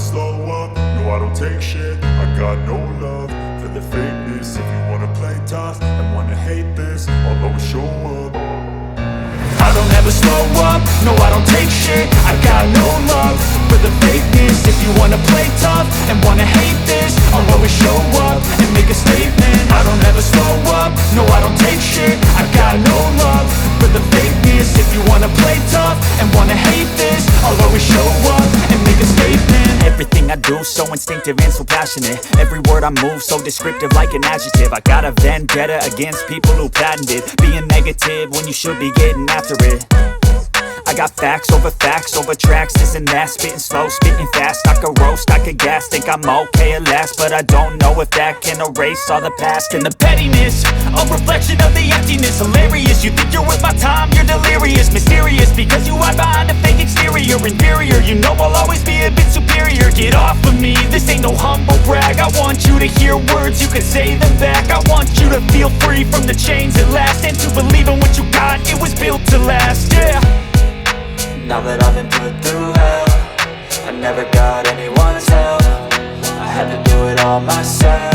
slow up, no I don't take shit. I got no love for the fakeness. If you wanna play tough and wanna hate this, I'll always show up. I don't ever slow up, no I don't take shit. I got no love for the fakeness. If you wanna play tough and wanna hate this, I'll always show up and make a statement. I don't ever slow up, no I don't take shit. I got no love for the fakeness. If you wanna play tough and wanna hate this, I'll always show up and make a statement. Everything I do so instinctive and so passionate. Every word I move so descriptive like an adjective. I got a vendetta against people who patented being negative when you should be getting after it. I got facts over tracks, this and that. Spitting slow, spitting fast, I could roast, I could gas. Think I'm okay at last, but I don't know if that can erase all the past. And the pettiness, a reflection of the emptiness. Hilarious, you think you're worth my time, you're delirious. Mysterious, because you hide behind a fake exterior. Inferior, you know I'll always be a bit superior. Get off of me, this ain't no humble brag. I want you to hear words, you can say them back. I want you to feel free from the chains at last, and to believe in what you got, it was built to last, yeah. Now that I've been put through hell, I never got anyone's help. I had to do it all myself.